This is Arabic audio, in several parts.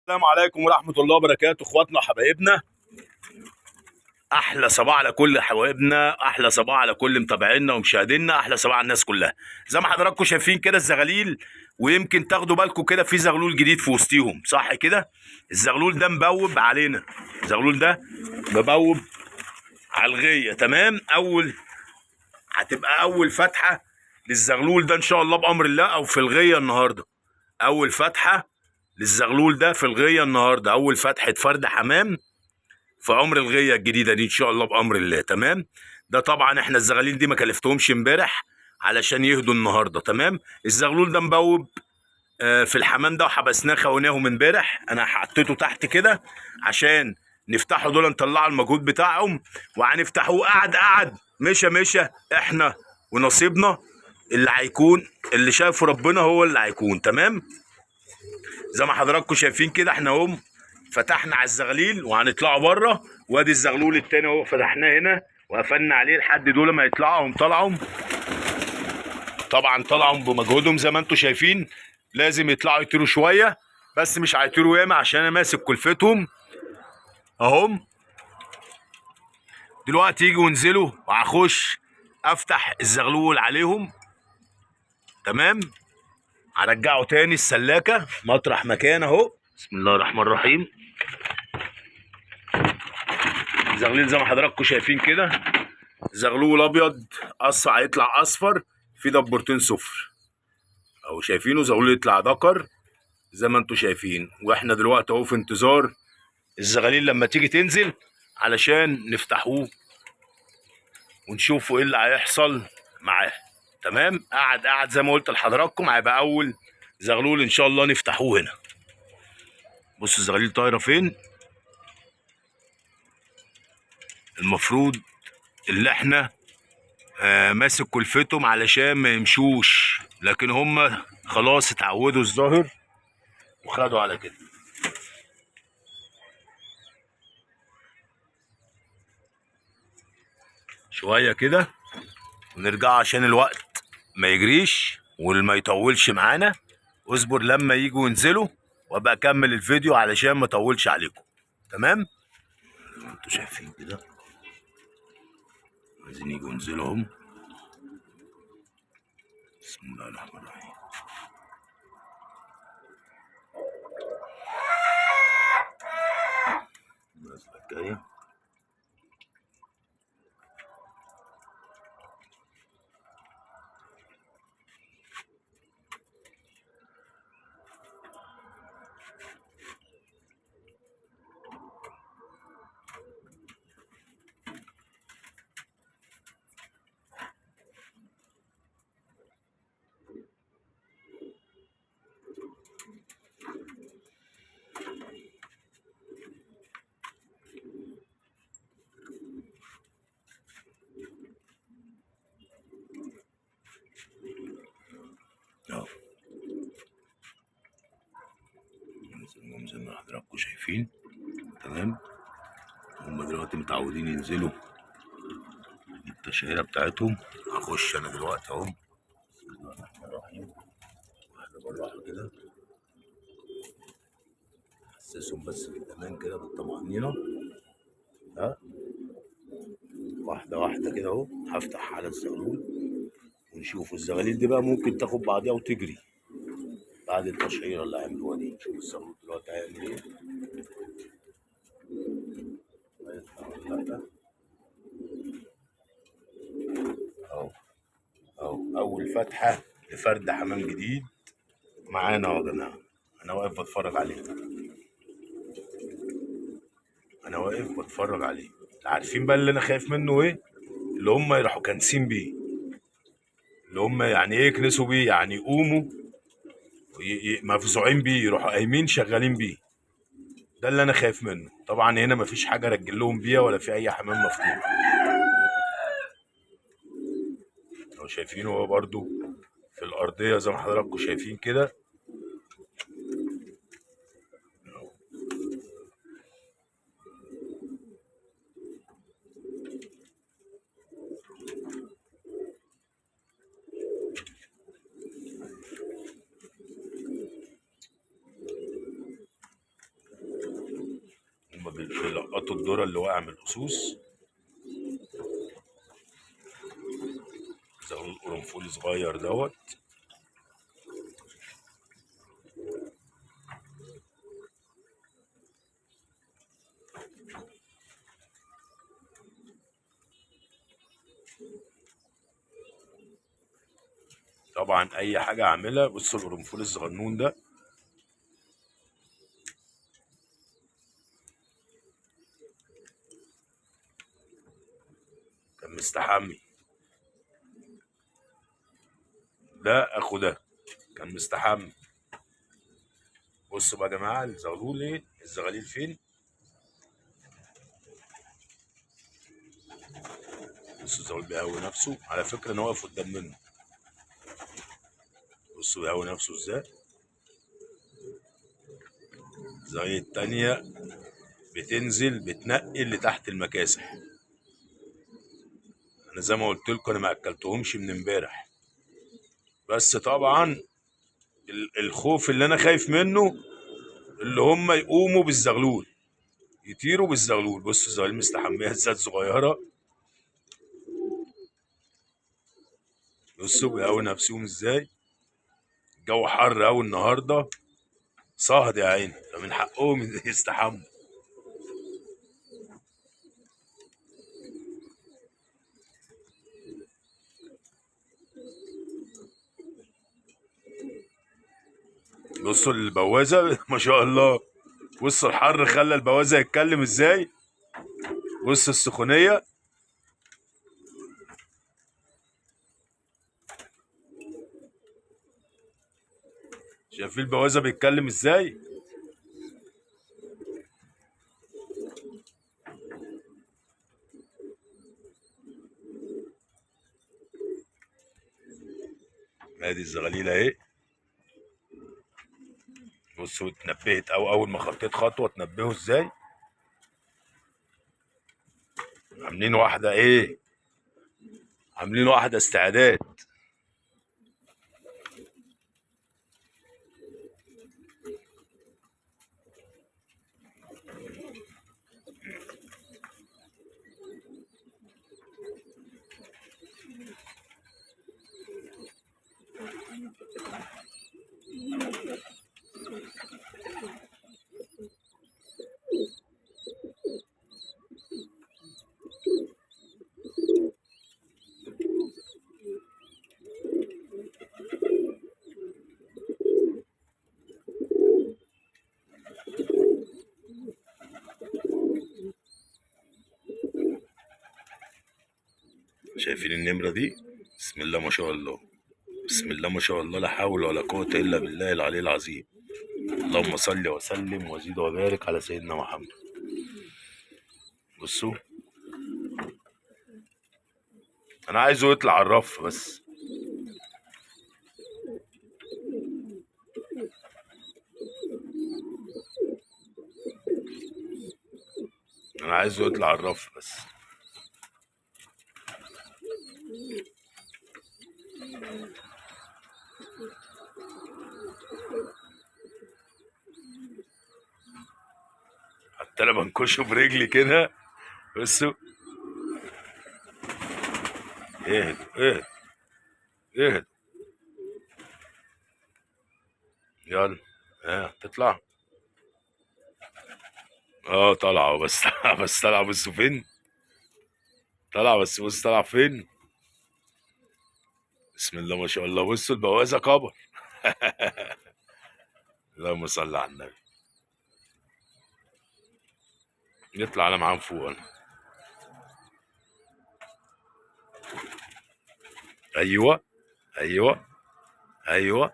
السلام عليكم ورحمة الله وبركاته، اخواتنا وحبايبنا. احلى صباح على كل حبايبنا، احلى صباح على كل متابعينا ومشاهدينا، احلى صباح على الناس كلها. زي ما حضراتكم شايفين كده الزغاليل، ويمكن تاخدوا بالكم كده في زغلول جديد في وسطيهم، صح كده؟ الزغلول ده مبوب علينا، الزغلول ده مبوب على الغية. تمام، هتبقى اول فتحة للزغلول ده ان شاء الله بامر الله، او في الغية النهارده. اول فتحة للزغلول ده في الغية النهارده، اول فتحة فرد حمام في عمر الغية الجديدة دي ان شاء الله بامر الله. تمام، ده طبعا احنا الزغاليل دي ما كلفتهمش امبارح علشان يهدوا النهارده. تمام، الزغلول ده مبوب في الحمام ده، وحبسناه خوناهم امبارح. انا حطيته تحت كده عشان نفتحه، دول نطلعوا المجهود بتاعهم، وهنفتحوه. قعد مشى احنا ونصيبنا اللي هيكون، اللي شايفه ربنا هو اللي هيكون. تمام، زي ما حضراتكم شايفين كده احنا هم فتحنا على الزغليل وهنطلعوا بره، وادي الزغلول التاني اهو فتحناه هنا وقفلنا عليه لحد دول ما يطلعوا. هم طبعا طلعوا بمجهودهم زي ما انتم شايفين. لازم يطلعوا يطيروا شويه، بس مش هيطيروا ياما عشان انا ماسك كلفتهم اهم. دلوقتي يجوا ينزلوا وهخش افتح الزغلول عليهم. تمام، هرجعه تاني السلاكه مطرح مكان اهو. بسم الله الرحمن الرحيم. الزغلول زي ما حضراتكم شايفين كده، زغلول ابيض قص هيطلع اصفر في دبورتين صفر، او شايفينه زغلول يطلع ذكر زي ما انتم شايفين. واحنا دلوقتي اهو في انتظار الزغاليل لما تيجي تنزل علشان نفتحوه ونشوفوا ايه اللي هيحصل معاه. تمام، قعد زي ما قلت لحضراتكم، هيبقى اول زغلول ان شاء الله نفتحوه هنا. بصوا الزغاليل طايره فين. المفروض اللي احنا ماسك كلفتهم علشان ما يمشوش، لكن هم خلاص اتعودوا الظاهر وخدوا على كده. شويه كده ونرجع عشان الوقت ما يجريش وما يطولش معانا. اصبر لما يجوا ينزلوا وابقى اكمل الفيديو علشان ما اطولش عليكم. تمام، انتوا شايفين كده عايزين يجوا ينزلوا هم. بسم الله الرحمن الرحيم. النازله الجايه اهو، ننزلهم زي ما حضراتكم شايفين. تمام، هم دلوقتي متعودين ينزلوا التشهيره بتاعتهم. هخش انا دلوقتي اهو. بسم الله الرحمن الرحيم. واحده بالراحه كده، حسسهم بس بالامان كده بالطمانينه. ها، واحده واحده كده اهو. هفتح على الزغلول ونشوف الزغاليل دي بقى ممكن تاخد بعضيها وتجري بعد التشهيره اللي هيعملوها دي. نشوف الزغلول دلوقتي هيعمل ايه، هيطلع ولا لا. اهو اهو اول فتحه لفرد حمام جديد معانا اهو يا جماعه. انا واقف بتفرج عليه، انا واقف بتفرج عليه. عارفين بقى اللي انا خايف منه ايه؟ اللي هم يروحوا كانسين بيه، اللي هم يعني ايه يكنسوا بيه، يعني يقوموا مفزوعين بيه، يروحوا قايمين شغالين بيه. ده اللي انا خايف منه. طبعا هنا مفيش حاجه ارجل لهم بيها ولا في اي حمام مفتوح. لو شايفينه هو برضو في الارضيه زي ما حضراتكم شايفين كده. بيلقطوا الذره اللي واقع من الاسوس. زغلول قرنفلي صغير دوت. طبعا اي حاجه اعملها. بصوا القرنفل الصغنون ده كان مستحمي. ده اخو ده كان مستحمي. بصوا بقى يا جماعه الزغلول ايه، الزغاليل فين. بصوا الزغلول بيهوي نفسه، على فكره انا واقف قدام منه. بصوا بيهوي نفسه ازاي. الزغاليل التانيه بتنزل بتنقل لتحت المكاسح. انا زي ما قلت لكم انا ما اكلتهمش من امبارح، بس طبعا الخوف اللي انا خايف منه اللي هم يقوموا بالزغلول، يطيروا بالزغلول. بصوا الزغاليل مستحميه ازاي صغيره. بصوا بيهووا نفسهم ازاي. الجو حر قوي النهارده، صهد يا عيني، فمن حقهم يستحموا. بصوا البوازه ما شاء الله. بصوا الحر خلى البوازه يتكلم ازاي. بصوا السخونيه. شايفين البوازه بيتكلم ازاي. ادي الزغاليل اهي. بصوا اتنبهت، او اول ما خطيت خطوه اتنبهوا ازاي. عاملين واحده ايه، عاملين واحده استعداد. شايفين النمره دي، بسم الله ما شاء الله، بسم الله ما شاء الله، لا حول ولا قوه الا بالله العلي العظيم. اللهم صل وسلم وزيد وبارك على سيدنا محمد. بصوا انا عايزه يطلع على الرف بس. انا عايزه يطلع على الرف بس. حتى انا بنكشه برجلي كده. بصوا اهدوا اهدوا اهدوا. يلا ها تطلع. اه طالعه بس بس طالعه. بصوا فين طالعه، بس بص طالعه فين. بسم الله ما شاء الله. بصوا البوازه كبر. اللهم صل على النبي. يطلع انا معاهم فوق انا. ايوه ايوه ايوه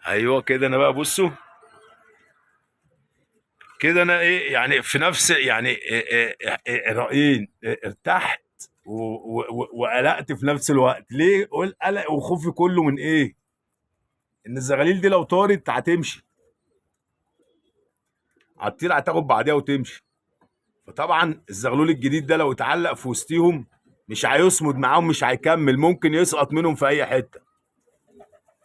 ايوه كده. انا بقى بصوا كده انا ايه يعني في نفس يعني رايين ارتحت وقلقت في نفس الوقت. ليه قول قلق وخوفي كله من ايه؟ ان الزغاليل دي لو طارت هتمشي، هتطير هتاخد بعديها وتمشي. فطبعا الزغلول الجديد ده لو اتعلق في وسطيهم مش هيصمد معاهم، مش هيكمل، ممكن يسقط منهم في اي حته.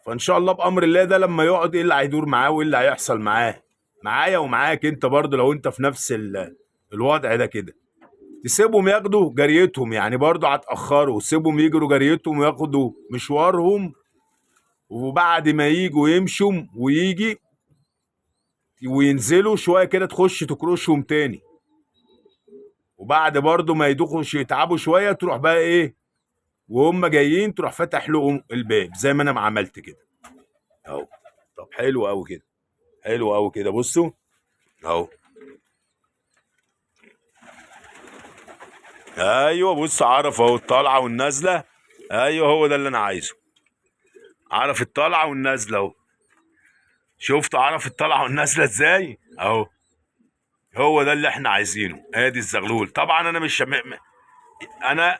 فان شاء الله بامر الله ده لما يقعد ايه اللي هيدور معاه وايه اللي هيحصل معاه. معايا ومعاك انت برضو لو انت في نفس الوضع ده كده. تسيبهم ياخدوا جريتهم، يعني برضو هتأخروا، سيبهم يجروا جريتهم وياخدوا مشوارهم، وبعد ما يجوا يمشوا ويجي وينزلوا شويه كده تخش تكرشهم تاني، وبعد برضو ما يدوخوا يتعبوا شويه تروح بقى ايه وهم جايين تروح فاتح لهم الباب زي ما انا ما عملت كده اهو. طب حلو قوي كده، حلو قوي كده. بصوا اهو، ايوه بص عرف اهو الطالعه والنازله. ايوه هو ده اللي انا عايزه، عرف الطالعه والنازله اهو. شفت عرف الطالعه والنازله ازاي اهو. هو ده اللي احنا عايزينه. ادي الزغلول. طبعا انا انا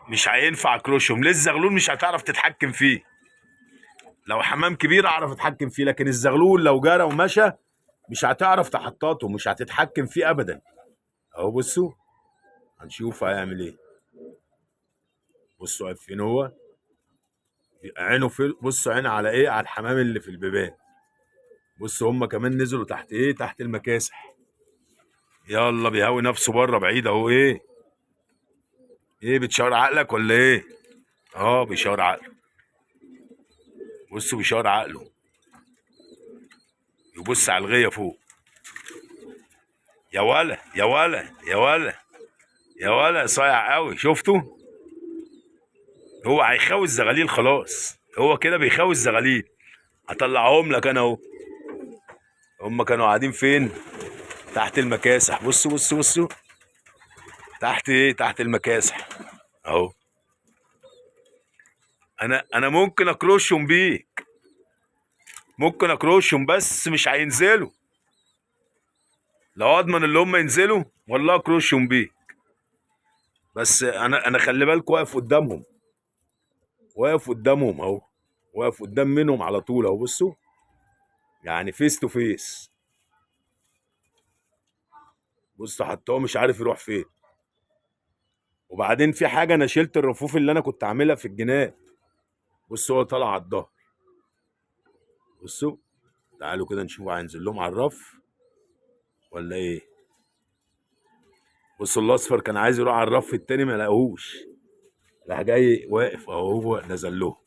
مش هينفع اكروشهم ليه، الزغلول مش هتعرف تتحكم فيه. لو حمام كبير اعرف اتحكم فيه، لكن الزغلول لو جرى ومشى مش هتعرف تحطاته، مش هتتحكم فيه ابدا اهو. بصوا هنشوف هيعمل ايه. بصوا واقف فين هو، عينه في، بصوا عينه على ايه، على الحمام اللي في البيبان. بصوا هم كمان نزلوا تحت ايه، تحت المكاسح. يلا بيهوي نفسه بره بعيد اهو. ايه ايه بتشاور عقلك ولا ايه؟ اه بيشاور عقله. بصوا بيشاور عقله، يبص على الغيه فوق. يا ولا يا ولا يا ولا يا ولا صايع قوي. شفتوا هو هيخاوي الزغاليل خلاص، هو كده بيخاوي الزغاليل. هطلعهم لك انا اهو. هم كانوا قاعدين فين؟ تحت المكاسح. بصوا بصوا بصوا تحت ايه، تحت المكاسح اهو. انا ممكن اكروشهم بيك، ممكن اكروشهم بس مش هينزلوا. لو اضمن اللي هم ينزلوا والله اكروشهم بيك. بس انا خلي بالك واقف قدامهم، واقف قدامهم اهو، واقف قدام منهم على طول اهو. بصوا يعني فيس تو فيس. بص حتى هو مش عارف يروح فين. وبعدين في حاجه، انا شلت الرفوف اللي انا كنت عاملها في الجناب. بص هو طالع على الظهر. بصوا تعالوا كده نشوف هينزل لهم على الرف ولا ايه. بصوا الاصفر كان عايز يروح على الرف التاني ما لقاهوش، راح جاي واقف اهو، هو نزل له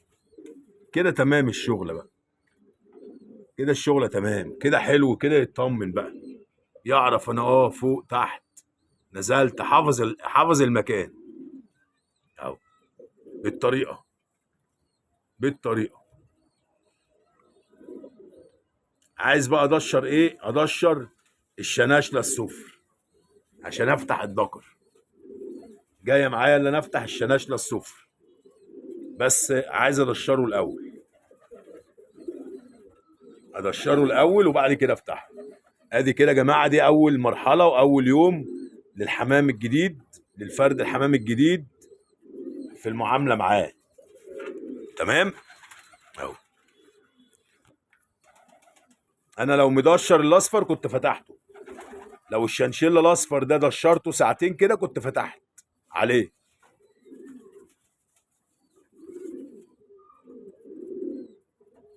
كده. تمام الشغله بقى كده، الشغله تمام كده، حلو كده. يطمن بقى، يعرف انا فوق تحت نزلت، حافظ المكان اهو. بالطريقه، بالطريقه. عايز بقى ادشر ايه، ادشر الشناشله السفر عشان افتح الدكر. جايه معايا اللي انا افتح الشناشله السفر، بس عايز ادشره الاول، ادشره الاول وبعد كده افتحه. ادي كده يا جماعه، دي اول مرحله واول يوم للحمام الجديد، للفرد الحمام الجديد في المعامله معاه. تمام اهو. انا لو مدشر الاصفر كنت فتحته، لو الشنشيل الاصفر ده دشرته ساعتين كده كنت فتحت عليه.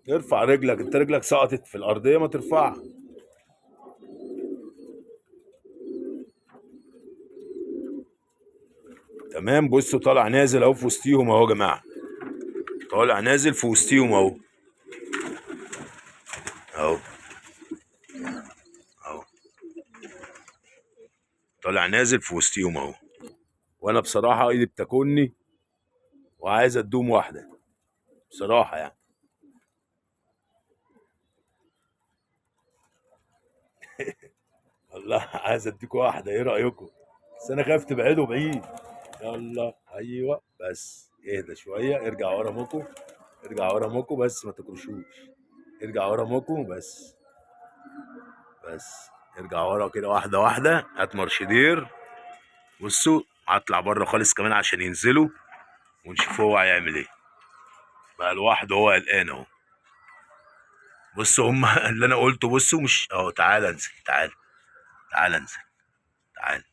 ارفع رجلك، انت رجلك سقطت في الارضيه ما ترفعها. تمام. بصوا طالع نازل اهو في وسطيهم اهو يا جماعه، طالع نازل في وسطيهم اهو، اهو اهو، طالع نازل في وسطيهم اهو. وانا بصراحه ايدي بتاكلني وعايز ادوم واحده بصراحه يعني. والله عايز اديكوا واحده، ايه رايكم؟ بس انا خايف تبعدوا بعيد. يلا ايوه بس اهدى شويه، ارجع ورا موكو، ارجع ورا موكو بس ما تكرشوش. ارجع ورا موكو بس، بس ارجع ورا كده واحده واحده. هات مرشدير. بصوا هطلع بره خالص كمان عشان ينزلوا ونشوف هو هيعمل ايه. بقى لوحده هو قلقان اهو. بصوا هم اللي انا قلته. بصوا مش اهو، تعالى انزل، تعالى، تعالى انزل، تعالى،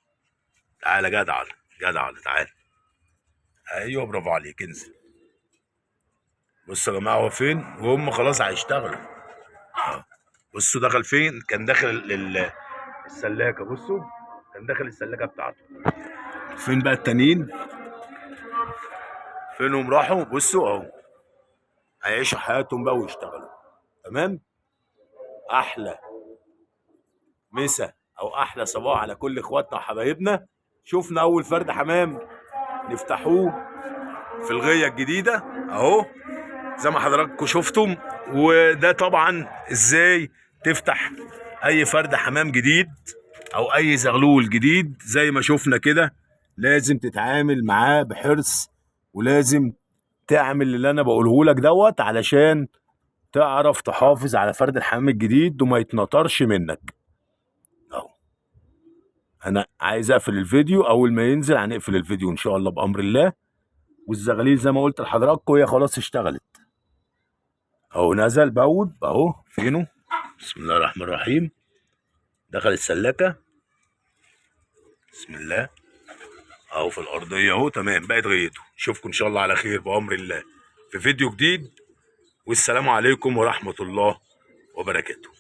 تعالى جدع، جدع تعالى. ايوه برافو عليك، انزل. بصوا يا جماعه هو فين، وهم خلاص هيشتغلوا اهو. بصوا دخل فين، كان داخل السلاكه. بصوا كان داخل السلاكه بتاعته. فين بقى التانيين؟ فينهم راحوا؟ بصوا اهو، هيعيشوا حياتهم بقى ويشتغلوا. تمام. احلى مسا او احلى صباح على كل اخواتنا وحبايبنا. شفنا اول فرد حمام نفتحوه في الغيه الجديده اهو زي ما حضراتكم شفتم. وده طبعا ازاي تفتح اي فرد حمام جديد او اي زغلول جديد زي ما شفنا كده. لازم تتعامل معاه بحرص، ولازم تعمل اللي انا بقوله لك دوت علشان تعرف تحافظ على فرد الحمام الجديد وما يتنطرش منك اهو. انا عايز اقفل الفيديو، اول ما ينزل هنقفل الفيديو ان شاء الله بامر الله. والزغاليل زي ما قلت لحضراتكم هي خلاص اشتغلت اهو. نزل بول اهو. فينه؟ بسم الله الرحمن الرحيم. دخل السلاكه. بسم الله اهو في الارضيه اهو. تمام بقت غيته. اشوفكم ان شاء الله على خير بامر الله في فيديو جديد. والسلام عليكم ورحمه الله وبركاته.